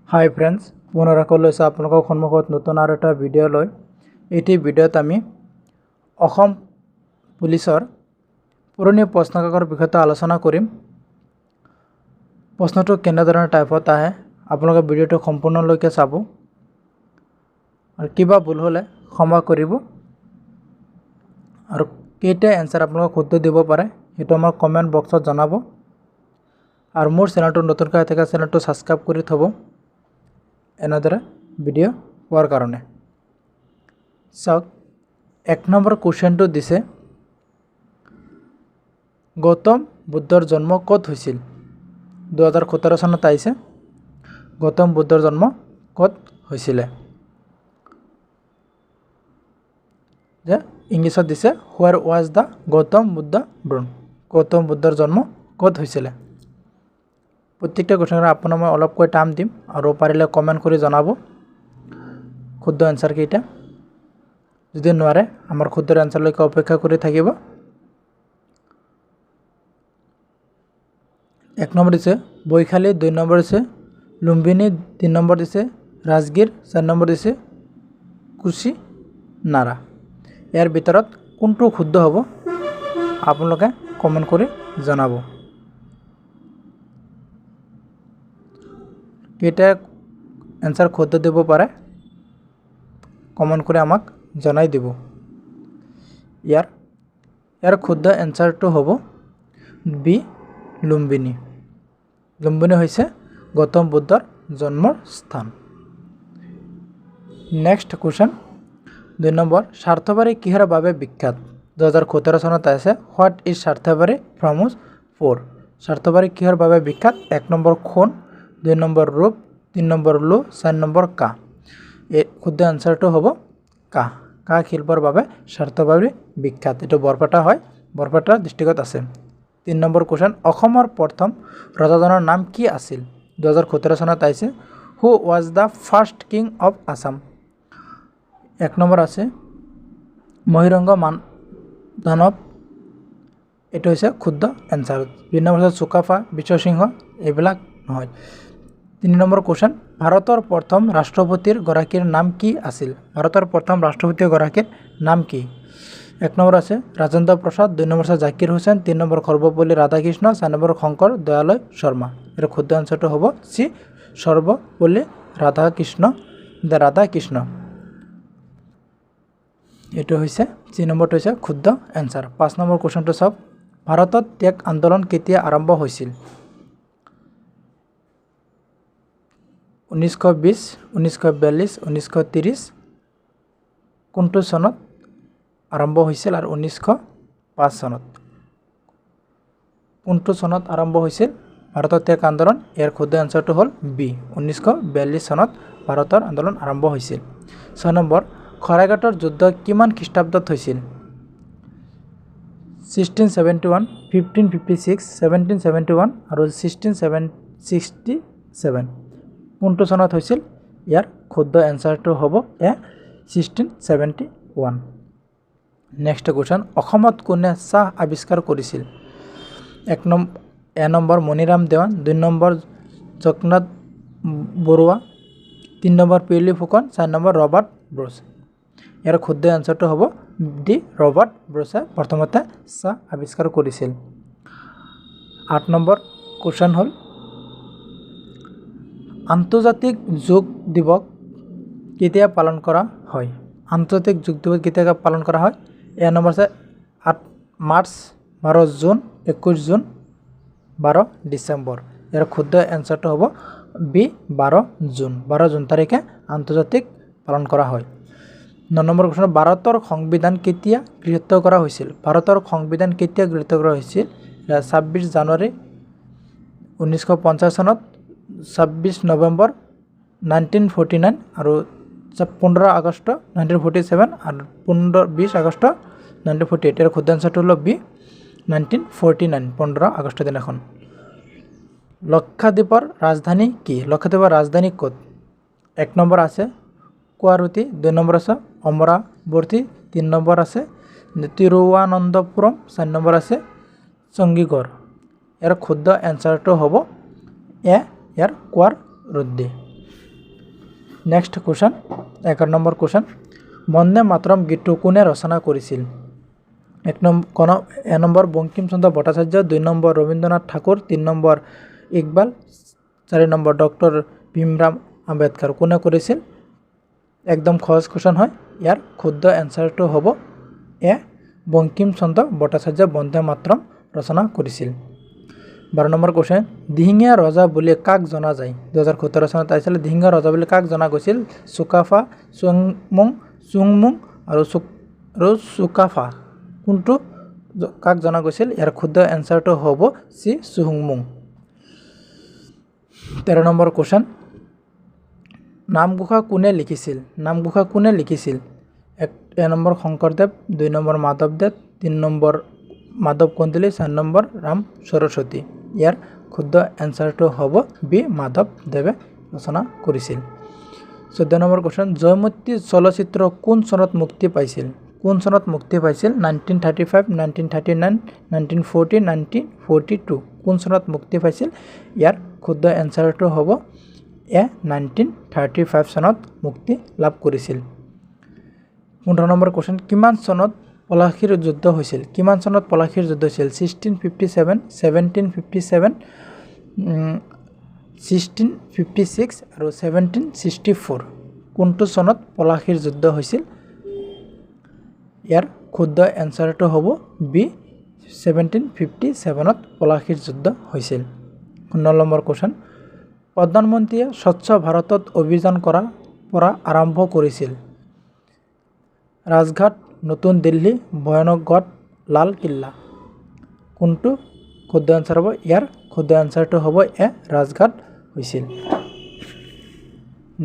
হাই friends, পুনৰ আকৌ লৈছোঁ আপোনালোকৰ সন্মুখত নতুন আৰু এটা ভিডিঅ' লৈ। এইটি ভিডিঅ'ত আমি অসম পুলিচৰ পুৰণি প্ৰশ্নকাকতৰ বিষয়টো আলোচনা কৰিম। প্ৰশ্নটো কেনেধৰণৰ টাইপত আহে আপোনালোকে ভিডিঅ'টো সম্পূৰ্ণলৈকে চাব আৰু কিবা ভুল হ'লে ক্ষমা কৰিব আৰু কেইটা এনসাৰ আপোনালোকে শুদ্ধ দিব পাৰে সেইটো আমাৰ কমেণ্ট বক্সত জনাব আৰু মোৰ চেনেলটো নতুনকৈ থকা চেনেলটো সাবস্ক্ৰাইব কৰি থব এনেদৰে ভিডিঅ' পোৱাৰ কাৰণে। চাওক, 1 নম্বৰ কুৱেশ্যনটো দিছে গৌতম বুদ্ধৰ জন্ম ক'ত হৈছিল? 2017 চনত আহিছে। গৌতম বুদ্ধৰ জন্ম ক'ত হৈছিলে? যে ইংলিছত দিছে হোৱাৰ was the Gautam Buddha born. Gautam বুদ্ধৰ জন্ম ক'ত হৈছিলে? প্ৰত্যেকটা কুৱেশ্যনৰ আপোনাক মই অলপকৈ টাইম দিম আৰু পাৰিলে কমেণ্ট কৰি জনাব শুদ্ধ এনসাৰ কেইটা। যদি নোৱাৰে আমাৰ শুদ্ধ এনসাৰলৈকে অপেক্ষা কৰি থাকিব। 1 নম্বৰ দিছে বৈশালী, 2 নম্বৰ দিছে লুম্বিনী, 3 নম্বৰ দিছে ৰাজগীৰ, 4 নম্বৰ দিছে কুশিনাৰা। ইয়াৰ ভিতৰত কোনটো শুদ্ধ হ'ব আপোনালোকে কমেণ্ট কৰি জনাব। কেইটা এনসাৰ শুদ্ধ দিব পাৰে কমেণ্ট কৰি আমাক জনাই দিব। ইয়াৰ শুদ্ধ এনসাৰটো হ'ব বি লুম্বিনী। লুম্বিনী হৈছে গৌতম বুদ্ধৰ জন্মৰ স্থান। নেক্সট কুৱেশ্যন 2 নম্বৰ স্বাৰ্থবাৰী কিহৰ বাবে বিখ্যাত? 2017 চনত আছে। হোৱাট ইজ স্বাৰ্থবাৰী ফেমাছ ফৰ? স্বাৰ্থবাৰী কিহৰ বাবে বিখ্যাত? 1 নম্বৰ সোণ, 2 নম্বৰ ৰূপ, 3 নম্বৰ লো, 4 নম্বৰ কাঁহ। এই শুদ্ধ এনসাৰটো হ'ব কাঁহ। কাঁহ শিল্পৰ বাবে স্বাৰ্থবাৰী বিখ্যাত। এইটো বৰপেটা হয়, বৰপেটা ডিষ্ট্ৰিক্টত আছে। 3 নম্বৰ কুৱেশ্যন অসমৰ প্ৰথম ৰজাজনৰ নাম কি আছিল? 2017 চনত আহিছে। Who was the first king of Assam? 1 number আছে মহিৰংগ দানৱ। এইটো হৈছে শুদ্ধ এনসাৰ। 2 নম্বৰ আছে চুকাফা, বিশ্বসিংহ, এইবিলাক নহয়। 3 নম্বৰ কুৱেশ্যন ভাৰতৰ প্ৰথম ৰাষ্ট্ৰপতিৰ গৰাকীৰ নাম কি আছিল? ভাৰতৰ প্ৰথম ৰাষ্ট্ৰপতি গৰাকীৰ নাম কি? 1 নম্বৰ আছে ৰাজেন্দ্ৰ প্ৰসাদ, 2 নম্বৰ আছে জাকিৰ হুছেইন, 3 নম্বৰ সৰ্বপল্লী ৰাধাকৃষ্ণ, 4 নম্বৰ শংকৰ দয়ালয় শৰ্মা। ইয়াৰ শুদ্ধ এনসাৰটো হ'ব চি সৰ্বপল্লী ৰাধাকৃষ্ণ। এইটো হৈছে চি নম্বৰটো হৈছে শুদ্ধ এনসাৰ। 5 নম্বৰ কুৱেশ্যনটো চাওক ভাৰতত ত্যাগ আন্দোলন কেতিয়া আৰম্ভ হৈছিল? 1920, 1942, 1930 কোনটো চনত আৰম্ভ হৈছিল আৰু 1905 চনত কোনটো চনত আৰম্ভ হৈছিল ভাৰতৰ ত্যাগ আন্দোলন? ইয়াৰ শুদ্ধ এনসাৰটো হ'ল বি 1942 চনত ভাৰতৰ আন্দোলন আৰম্ভ হৈছিল। 6 নম্বৰ শৰাইঘাটৰ যুদ্ধ কিমান খ্ৰীষ্টাব্দত হৈছিল? 1671, 1556, 1771 আৰু 1667 কোনটো চনত হৈছিল? ইয়াৰ শুদ্ধ এনসাৰটো হ'ব এ 1671। নেক্সট কুৱেশ্যন অসমত কোনে চাহ আৱিষ্কাৰ কৰিছিল? 1 নম্বৰ মণিৰাম দেৱান, 2 নম্বৰ জগন্নাথ বৰুৱা, 3 নম্বৰ পিয়লি ফুকন, 4 নম্বৰ ৰবাৰ্ট ব্ৰুচ। ইয়াৰ শুদ্ধ এনসাৰটো হ'ব ডি ৰবাৰ্ট ব্ৰুচে প্ৰথমতে চাহ আৱিষ্কাৰ কৰিছিল। 8 নম্বৰ কুৱেশ্যন হ'ল আন্তৰ্জাতিক যোগ দিৱস কেতিয়া পালন কৰা হয়? আন্তৰ্জাতিক যোগ দিৱস কেতিয়া পালন কৰা হয়? এ নম্বৰ আছে 8 মাৰ্চ, 12 জুন, 21 জুন, 12 ডিচেম্বৰ। ইয়াৰ শুদ্ধ এনসাৰটো হ'ব বি 12 জুন। 12 জুন তাৰিখে আন্তৰ্জাতিক পালন কৰা হয়। 9 নম্বৰ কুৱেশ্যন ভাৰতৰ সংবিধান কেতিয়া গৃহীত কৰা হৈছিল? ভাৰতৰ সংবিধান কেতিয়া গৃহীত কৰা হৈছিল? 26 জানুৱাৰী 1950 চনত, 26 নৱেম্বৰ 1949 আৰু 15 আগষ্ট 1947 আৰু 20 আগষ্ট 1948। ইয়াৰ শুদ্ধ এনসাৰটো হ'ল বি 1949 15 আগষ্ট দিনাখন। লক্ষাদ্বীপৰ ৰাজধানী কি? লক্ষাদ্বীপৰ ৰাজধানী ক'ত? 1 নম্বৰ আছে কুৱাৰুটি, 2 নম্বৰ আছে অমৰাৱতী, 3 নম্বৰ আছে তিৰুৱানন্তপুৰম, 4 নম্বৰ আছে চণ্ডীগড়। ইয়াৰ শুদ্ধ এনসাৰটো হ'ব এ ইয়াৰ কুৱাৰুটি। নেক্সট কোশ্চেন 11 নম্বৰ কোশ্চেন বন্দে মাতৰম গীতটো কোনে ৰচনা কৰিছিল এক নম্বৰ বঙ্কিমচন্দ্ৰ ভট্টাচাৰ্য 2 নম্বৰ ৰবীন্দ্ৰনাথ ঠাকুৰ 3 নম্বৰ ইকবাল 4 নম্বৰ ডক্টৰ ভীমৰাম আম্বেদকাৰ কোনে কৰিছিল একদম সহজ কোশ্চেন হয় ইয়াৰ শুদ্ধ এনসাৰটো হ'ব এ বঙ্কিমচন্দ্ৰ ভট্টাচাৰ্য বন্দে মাতৰম ৰচনা কৰিছিল 12 নম্বৰ কোশ্চেন দিহিঙীয়া ৰজা বুলি কাক জনা যায় 2017 চনত আহিছিল দিহিঙীয়া ৰজা বুলি কাক জনা গৈছিল চুকাফা চুংমুং আৰু চুকাফা কোনটো কাক জনা গৈছিল ইয়াৰ শুদ্ধ এনসাৰটো হ'ব সি চুংমুং 13 নম্বৰ কোশ্চেন নামঘোষা কোনে লিখিছিল এক নম্বৰ শংকৰদেৱ 2 নম্বৰ মাধৱদেৱ 3 নম্বৰ মাধৱ কন্দলি 4 নম্বৰ ৰাম সৰস্বতী ইয়াৰ শুদ্ধ এনসাৰটো হ'ব বি মাধৱদেৱে ৰচনা কৰিছিল 14 নম্বৰ কোশ্চেন জয়মতী চলচ্চিত্ৰ কোন চনত মুক্তি পাইছিল 1935 1939 1940 1942 কোন চনত মুক্তি পাইছিল ইয়াৰ শুদ্ধ এনসাৰটো হ'ব এ 1935 চনত মুক্তি লাভ কৰিছিল 15 নম্বৰ কোশ্চেন কিমান চনত পলাশীৰ যুদ্ধ হৈছিল 1657 1757 1656 আৰু 1764 কোনটো চনত পলাশীৰ যুদ্ধ হৈছিল ইয়াৰ শুদ্ধ এনসাৰটো হ'ব বি 1757ত পলাশীৰ যুদ্ধ হৈছিল 19 নম্বৰ কোশ্চেন প্ৰধানমন্ত্ৰীয়ে স্বচ্ছ ভাৰতত অভিযান কৰাৰ পৰা আৰম্ভ কৰিছিল ৰাজঘাট নতুন দিল্লী ভয়ানকগড় লাল কিল্লা কোনটো শুদ্ধ এনসাৰ হ'ব ইয়াৰ শুদ্ধ এনসাৰটো হ'ব এ ৰাজঘাট হৈছিল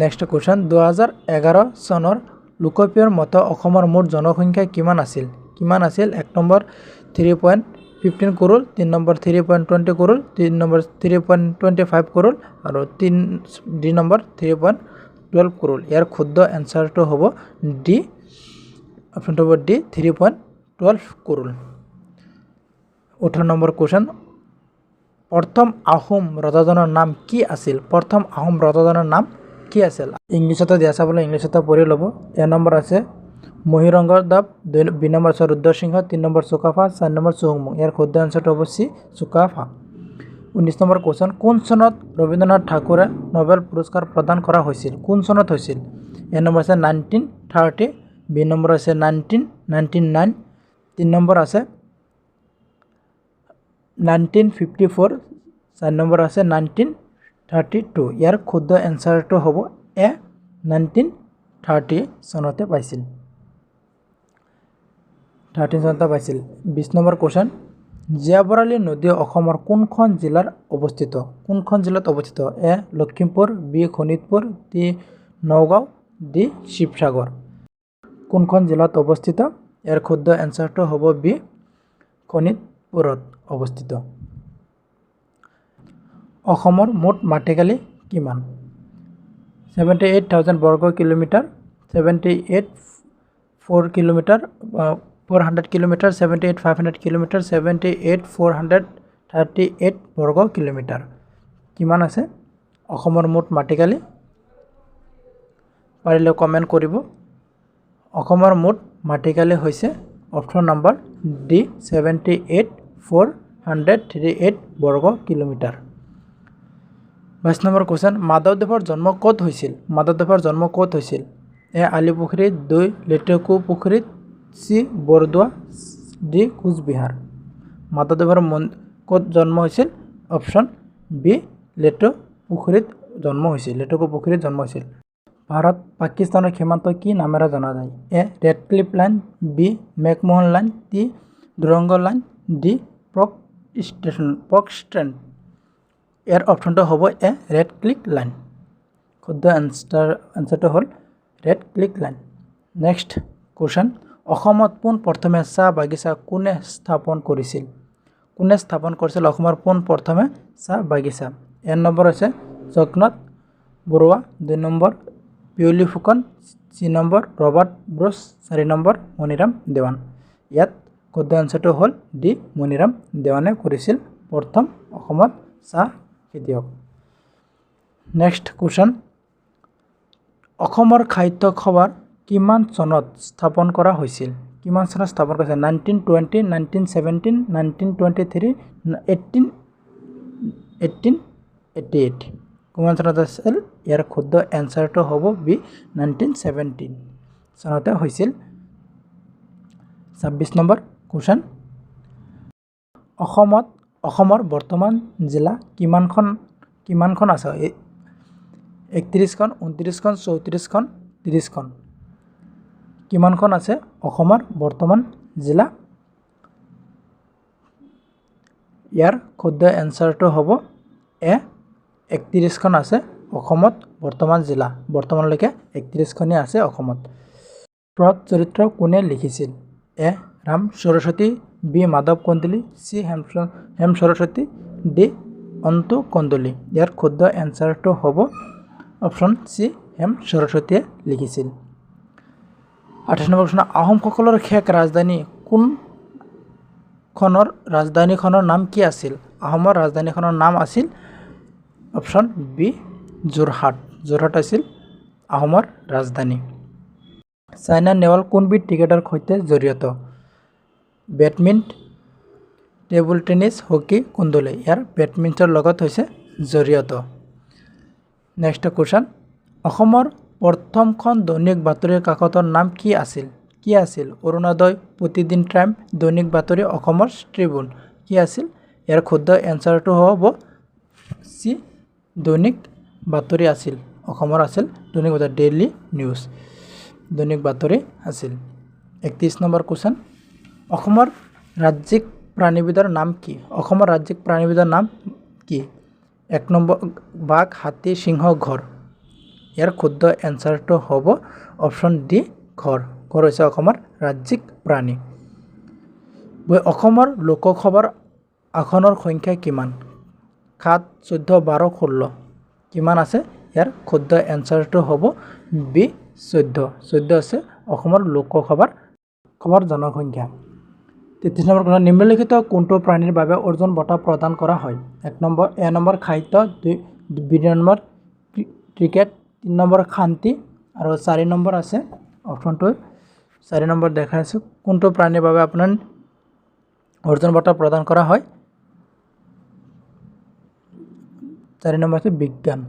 নেক্সট কোশ্চেন 2011 চনৰ লোকপিয়ৰ মতে অসমৰ মুঠ জনসংখ্যা কিমান আছিল এক number 3.15 crore 3 number 3.20 crore 3 number 3.25 crore আৰু 3 নম্বৰ 3.12 কৰোৰ ইয়াৰ শুদ্ধ এনসাৰটো হ'ব ডি অপশনটো হ'ব ডি 3.12 কৰোৰ 18 নম্বৰ কোশ্চেন প্ৰথম আহোম ৰজাজনৰ নাম কি আছিল ইংলিছতে দিয়া আছে বলে ইংলিছতে পঢ়ি ল'ব এ নম্বৰ আছে মহিৰংগ দাব 2 নম্বৰ আছে ৰুদ্ৰসিংহ 3 নম্বৰ চুকাফা 4 নম্বৰ চুহুংমুং ইয়াৰ শুদ্ধ এনসাৰটো হ'ব চি চুকাফা 19 নম্বৰ কোশ্চেন কোন চনত ৰবীন্দ্ৰনাথ ঠাকুৰে নোবেল পুৰস্কাৰ প্ৰদান কৰা হৈছিল কোন চনত হৈছিল এ নম্বৰ আছে 1930 বি নম্বৰ আছে 1999 3 নম্বৰ আছে 1954 4 নম্বৰ আছে 1932 ইয়াৰ শুদ্ধ এনসাৰটো হ'ব এ 1930 চনতে পাইছিল 20 নম্বৰ কোশ্চেন জীয়াবৰালী নদী অসমৰ কোনখন জিলাত অৱস্থিত A Lakhimpur B Sonitpur C Nagaon D Sivasagar কোনখন জিলাত অৱস্থিত ইয়াৰ শুদ্ধ এনসাৰটো হ'ব বি শোণিতপুৰত অৱস্থিত অসমৰ মুঠ মাটিকালি কিমান 78,000 বৰ্গ কিলোমিটাৰ 400 কিলোমিটাৰ 78,500 কিলোমিটাৰ 78,438 বৰ্গ কিলোমিটাৰ কিমান আছে অসমৰ মুঠ মাটিকালি পাৰিলে কমেন্ট কৰিব অসমৰ মুঠ মাটিকালি হৈছে অপশন নম্বৰ ডি 78,438 বৰ্গ কিলোমিটাৰ 22 নম্বৰ কোশ্চেন মাধৱদেৱৰ জন্ম ক'ত হৈছিল এ আলিপুখুৰী 2 লেটেকু পুখুৰীত চি বৰদোৱা ডি কোচবিহাৰ মাধৱদেৱৰ ক'ত জন্ম হৈছিল অপশন বি লেটেকু পুখুৰীত জন্ম হৈছিল ভাৰত পাকিস্তানৰ সীমান্ত কি নামেৰে জনা যায় A Radcliffe line B McMahon line C Durand line D Palk Strait ইয়াৰ অপশনটো হ'ব এ ৰেড ক্লিফ লাইন শুদ্ধ এনসাৰটো হ'ল Radcliffe line next question অসমত পোনপ্ৰথমে চাহ বাগিচা কোনে স্থাপন কৰিছিল অসমৰ পোনপ্ৰথমে চাহ বাগিচা এ নম্বৰ আছে Jagannath Barua 2 number Piyali Phukan 3 number Robert Bruce 4 number Maniram Dewan ইয়াত শুদ্ধ এনসাৰটো হ'ল ডি মণিৰাম দেৱানে কৰিছিল প্ৰথম অসমত চাহ খেতিয়ক নেক্সট কোশ্চেন অসমৰ সাহিত্য সভাৰ কিমান চনত স্থাপন কৰা হৈছিল? কিমান চনত স্থাপন কৰা হৈছিল? 1920, 1917, 1923, 1888 কিমান চনত আছিল? ইয়াৰ শুদ্ধ এনচাৰটো হ'ব বি 1917 চনতে হৈছিল। 26 নম্বৰ কুৱেশ্যন, অসমৰ বৰ্তমান জিলা কিমানখন আছে? 31খন, 29খন, 34খন, 30খন। কিমানখন আছে অসমৰ বৰ্তমান জিলা? ইয়াৰ শুদ্ধ এনচাৰটো হ'ব এ 31খন আছে অসমত বৰ্তমান জিলা। বৰ্তমানলৈকে 31খনেই আছে অসমত। প্ৰদ চৰিত্ৰ কোনে লিখিছিল? A Ram Saraswati, B Madhav Kandali, C Hem Saraswati, D Ananta Kandali. ইয়াৰ শুদ্ধ এনচাৰটো হ'ব অপশ্যন চি হেম সৰস্বতীয়ে লিখিছিল। 28 নম্বৰ প্ৰশ্ন, আহোমসকলৰ শেষ ৰাজধানীখনৰ নাম কি আছিল? আহোমৰ ৰাজধানীখনৰ নাম আছিল অপশ্যন বি যোৰহাট। যোৰহাট আছিল আহোমৰ ৰাজধানী। চাইনা নেহৱাল কোনবিধ ক্ৰিকেটৰ সৈতে জড়িত? বেডমিণ্টন, টেবুল টেনিছ, হকী, কুণ্ডলী। ইয়াৰ বেডমিণ্টনৰ লগত হৈছে জড়িত। নেক্সট কুৱেশ্যন, অসমৰ প্ৰথমখন দৈনিক বাতৰি কাকতৰ নাম কি আছিল? অৰুণোদয়, প্ৰতিদিন টাইম, দৈনিক বাতৰি, অসমৰ ট্ৰিবিউন। কি আছিল? ইয়াৰ শুদ্ধ এনচাৰটো হ'ব চি দৈনিক বাতৰি আছিল। অসমৰ আছিল দৈনিক বাতৰি, ডেইলি নিউজ দৈনিক বাতৰি আছিল। 31 নম্বৰ কুৱেশ্যন, অসমৰ ৰাজ্যিক প্ৰাণীবিধৰ নাম কি? অসমৰ ৰাজ্যিক প্ৰাণীবিধৰ নাম কি? 1 নম্বৰ বাঘ, হাতী, সিংহ, ঘৰ। ইয়াৰ শুদ্ধ এনচাৰটো হ'ব অপশ্যন ডি ঘৰ। ঘৰ হৈছে অসমৰ ৰাজ্যিক প্ৰাণী। অসমৰ লোকসভাৰ আসনৰ সংখ্যা কিমান? 7, 14, 12, 16। কিমান আছে? ইয়াৰ শুদ্ধ এনচাৰটো হ'ব বি 14। 14 আছে অসমৰ লোকসভাৰ জনসংখ্যা। 33 নম্বৰ কথা, নিম্নলিখিত কোনটো প্ৰাণীৰ বাবে অৰ্জুন বঁটা প্ৰদান কৰা হয়? এ নম্বৰ সাহিত্য, 2 নম্বৰ ক্ৰিকেট, 3 নম্বৰ শান্তি আৰু 4 নম্বৰ আছে অপশ্যনটো 4 নম্বৰ দেখাই আছোঁ। কোনটো প্ৰাণীৰ বাবে আপোনাৰ অৰ্জুন বঁটা প্ৰদান কৰা হয়? 4 নম্বৰ আছে বিজ্ঞান।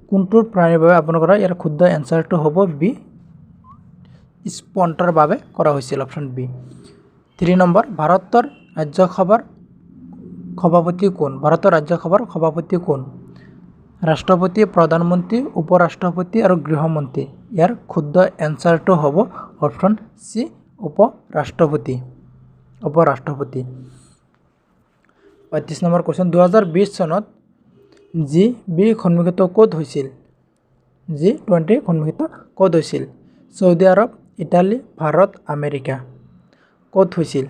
কোনটো প্ৰাণীৰ বাবে আপোনাৰ কৰা? ইয়াৰ শুদ্ধ এনচাৰটো হ'ব বি স্পন্টৰ বাবে কৰা হৈছিল, অপশ্যন বি। 3 নম্বৰ, ভাৰতৰ ৰাজ্যসভাৰ সভাপতি কোন? ভাৰতৰ ৰাজ্যসভাৰ সভাপতি কোন? ৰাষ্ট্ৰপতি, প্ৰধানমন্ত্ৰী, উপ ৰাষ্ট্ৰপতি আৰু গৃহমন্ত্ৰী। ইয়াৰ শুদ্ধ এনচাৰটো হ'ব অপশ্যন চি উপ ৰাষ্ট্ৰপতি। 35 নম্বৰ কুৱেশ্যন, 2020 চনত G20 সন্মিলন ক'ত হৈছিল? G20 সন্মিলন ক'ত হৈছিল? চৌদি আৰৱ, ইটালী, ভাৰত, আমেৰিকা। ক'ত হৈছিল?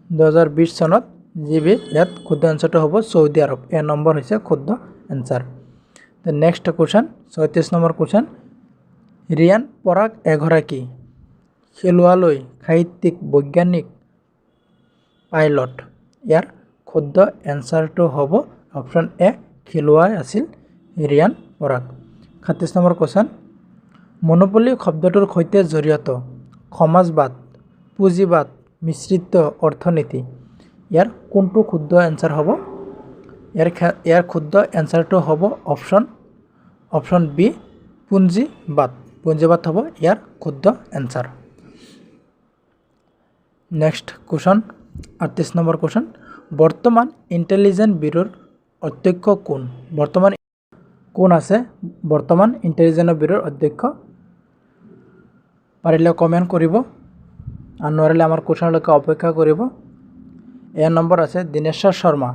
2020 চনত G20 ইয়াত শুদ্ধ এনচাৰটো হ'ব চৌদি আৰৱ। এ নম্বৰ হৈছে শুদ্ধ এনচাৰ। নেক্সট কুৱেশ্যন, 36 নম্বৰ কুৱেশ্যন, ৰিয়ান পৰাগ এগৰাকী খেলুৱৈ, সাহিত্যিক, বৈজ্ঞানিক, পাইলট। ইয়াৰ শুদ্ধ এনচাৰটো হ'ব অপশ্যন এ খেলুৱৈ আছিল Riyan Parag. 37 number question, monopoly শব্দটোৰ সৈতে জড়িত সমাজবাদ, পুঁজিবাদ, মিশ্ৰিত অৰ্থনীতি। ইয়াৰ কোনটো শুদ্ধ এনচাৰ হ'ব? ইয়াৰ শুদ্ধ এনচাৰটো হ'ব অপশ্যন বি পুঁজিবাদ। পুঁজিবাদ হ'ব ইয়াৰ শুদ্ধ answer. Next question, 38 number question, বৰ্তমান ইণ্টেলিজেন্স ব্যুৰোৰ অধ্যক্ষ কোন? বৰ্তমান কোন আছে বৰ্তমান ইণ্টেলিজেন্স ব্যুৰোৰ অধ্যক্ষ? পাৰিলে কমেণ্ট কৰিব আৰু নোৱাৰিলে আমাৰ কুৱেশ্যনলৈকে অপেক্ষা কৰিব। এ নম্বৰ আছে Dineshwar Sharma.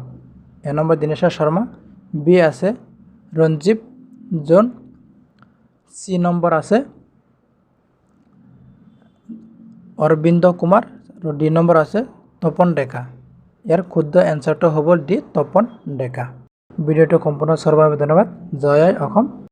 A number Dineshwar Sharma. B আছে ৰঞ্জীৱ জোন। চি নম্বৰ আছে অৰবিন্দ কুমাৰ আৰু ডি নম্বৰ আছে তপন ডেকা। ইয়াৰ শুদ্ধ এনচাৰটো হ'ব ডি তপন ডেকা। ভিডিঅ'টো সম্পূৰ্ণ চোৱাৰ বাবে ধন্যবাদ। জয় আই অসম।